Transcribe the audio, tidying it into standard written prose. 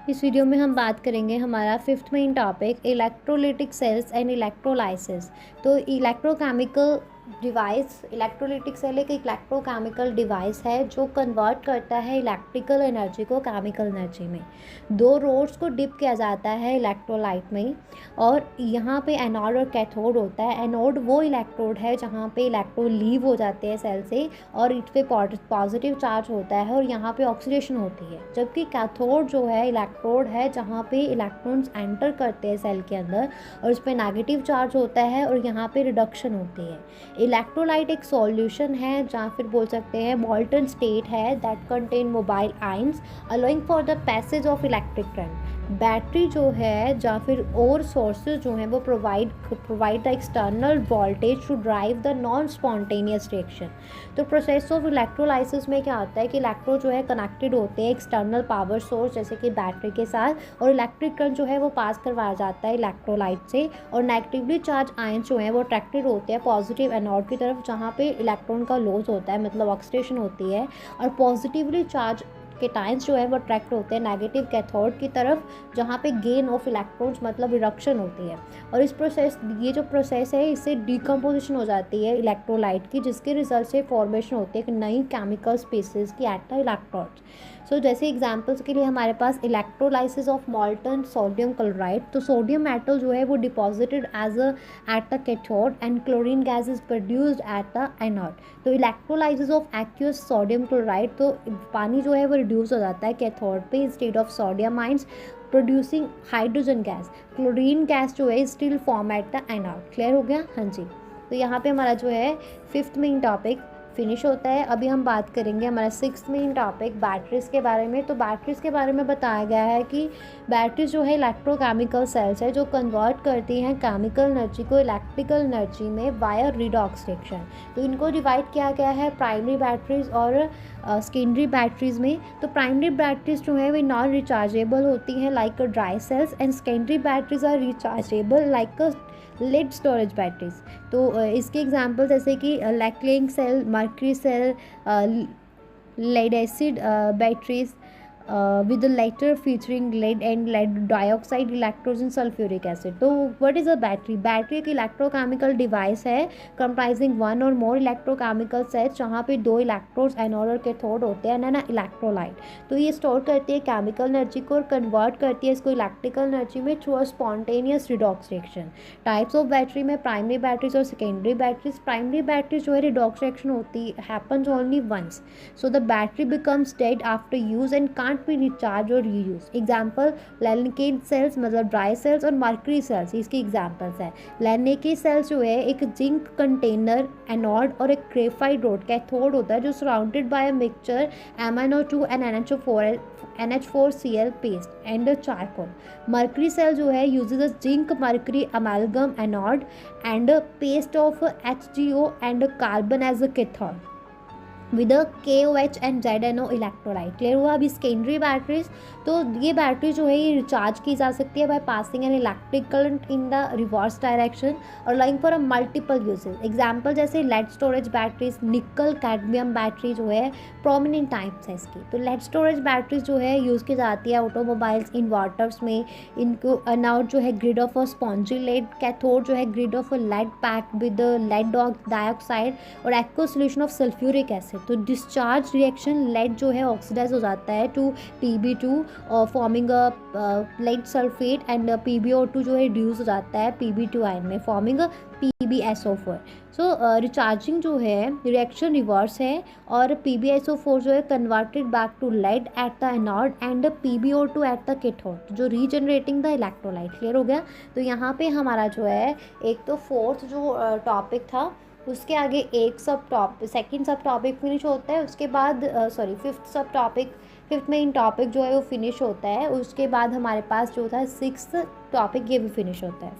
इस वीडियो में हम बात करेंगे हमारा fifth main topic electrolytic cells and electrolysis. तो इलेक्ट्रोकेमिकल डिवाइस, इलेक्ट्रोलिटिक सेल एक इलेक्ट्रोकेमिकल डिवाइस है जो कन्वर्ट करता है इलेक्ट्रिकल एनर्जी को केमिकल एनर्जी में। दो रोड्स को डिप किया जाता है इलेक्ट्रोलाइट में और यहाँ पे एनोड और कैथोड होता है। एनोड वो इलेक्ट्रोड है जहाँ पे इलेक्ट्रॉन लीव हो जाते हैं सेल से और इस पे पॉजिटिव चार्ज होता है और यहाँ पे ऑक्सीडेशन होती है, जबकि कैथोड जो है इलेक्ट्रोड है जहाँ पे इलेक्ट्रॉन्स एंटर करते हैं सेल के अंदर और उस पर नेगेटिव चार्ज होता है और यहाँ पे रिडक्शन होती है। इलेक्ट्रोलाइट एक सॉल्यूशन है जहाँ फिर बोल सकते हैं मॉल्टन स्टेट है that contain mobile ions allowing for the passage of electric current. Battery जो है या फिर और सोर्सेज जो हैं वो provide the external voltage to drive the non spontaneous reaction. तो प्रोसेस ऑफ इलेक्ट्रोलाइसिस में क्या होता है कि इलेक्ट्रो जो है कनेक्टेड होते हैं एक्सटर्नल पावर सोर्स जैसे कि बैटरी के साथ और इलेक्ट्रिक करंट जो है वो पास करवाया जाता है इलेक्ट्रोलाइट से और नेगेटिवली चार्ज आयन जो है वो अट्रैक्टेड होते हैं पॉजिटिव एनोड की तरफ जहाँ पे इलेक्ट्रॉन का लॉस होता है, मतलब ऑक्सीडेशन होती है, और पॉजिटिवली चार्ज केटाइंस जो है वो अट्रैक्ट होते हैं नेगेटिव कैथोड की तरफ जहाँ पे गेन ऑफ इलेक्ट्रॉन्स मतलब रिडक्शन होती है। और इस प्रोसेस, ये जो प्रोसेस है इससे डिकम्पोजिशन हो जाती है इलेक्ट्रोलाइट की, जिसके रिजल्ट से फॉर्मेशन होती है एक नई केमिकल स्पीसीज की एट द इलेक्ट्रोड्स। सो जैसे एग्जांपल्स के लिए हमारे पास electrolysis of molten sodium chloride. तो सोडियम मेटल जो है वो deposited as a at the cathode and chlorine gas is produced at the anode. तो electrolysis of aqueous sodium chloride, तो पानी जो है वो रिड्यूस हो जाता है कैथोड पे instead of sodium ions producing hydrogen gas. Chlorine gas जो है still form eight the anode. Clear हो गया? हाँ जी। तो यहाँ पे हमारा जो है फिफ्थ मेन टॉपिक फिनिश होता है। अभी हम बात करेंगे हमारा सिक्स्थ मेन टॉपिक बैटरीज़ के बारे में। तो बैटरीज़ के बारे में बताया गया है कि बैटरीज जो है इलेक्ट्रोकेमिकल सेल्स है जो कन्वर्ट करती हैं केमिकल एनर्जी को इलेक्ट्रिकल एनर्जी में वाया रिडॉक्स रिएक्शन। तो इनको डिवाइड किया गया है प्राइमरी बैटरीज और सेकेंडरी बैटरीज में। तो प्राइमरी बैटरीज जो है वे नॉन रिचार्जेबल होती हैं like dry cells and secondary batteries are rechargeable like lead storage batteries. तो इसके एग्जांपल जैसे कि Leclanche cell, mercury cell, lead acid batteries with the latter featuring lead and lead dioxide electrodes and sulfuric acid. तो what is a battery? Battery एक electrochemical device है comprising one or more electrochemical sets जहाँ पे दो electrodes anode और cathode होते हैं ना इलेक्ट्रोलाइट। तो ये स्टोर करती है केमिकल एनर्जी को और कन्वर्ट करती है इसको इलेक्ट्रिकल एनर्जी में through a spontaneous redox reaction. Types of battery में प्राइमरी बैटरीज और सेकेंडरी बैटरीज। प्राइमरी बैटरी जो है रिडॉक्स रिएक्शन होती happens only once, so the battery becomes dead after use and can't be recharge और reuse. Example लैनिकेट cells मतलब dry cells और mercury cells इसकी एग्जाम्पल्स है। लैनिकेट सेल्स जो है एक जिंक कंटेनर एनोड और एक ग्रेफाइट रोड कैथोड होता है जो surrounded by a mixture MnO2 and NH4Cl paste and charcoal. Mercury cell जो है uses a zinc mercury amalgam anode and paste of HgO and carbon as a cathode with KOH and ZNO electrolyte. Clear हुआ? अभी secondary batteries, तो ये battery जो है ये recharge की जा सकती है by passing an electric current in the reverse direction और lying for a multiple usages. Example जैसे lead storage batteries, nickel cadmium battery जो है प्रोमिनेंट टाइप्स है इसकी। तो लेड स्टोरेज बैटरीज जो है यूज़ की जाती है ऑटोमोबाइल्स, इन्वर्टर्स में। इनको एनोड जो है grid of a spongy lead, cathode जो है grid of a lead pack with lead dioxide और aqueous solution of sulphuric acid. तो डिस्चार्ज रिएक्शन लेड जो है ऑक्सीडाइज हो जाता है टू Pb2 और forming a lead sulphate and PbO2 जो है रिड्यूस हो जाता है Pb2 आयन में फॉर्मिंग PbSO4। सो रिचार्जिंग जो है रिएक्शन रिवर्स है और PbSO4 जो है converted back to lead at the anode and PbO2 at the cathode जो रीजनरेटिंग द इलेक्ट्रोलाइट। क्लियर हो गया? तो यहाँ पे हमारा जो है एक तो फोर्थ जो टॉपिक था उसके आगे एक सेकंड सब टॉपिक फिनिश होता है, उसके बाद फिफ्थ मेन टॉपिक जो है वो फिनिश होता है। उसके बाद हमारे पास जो था सिक्स्थ टॉपिक ये भी फिनिश होता है।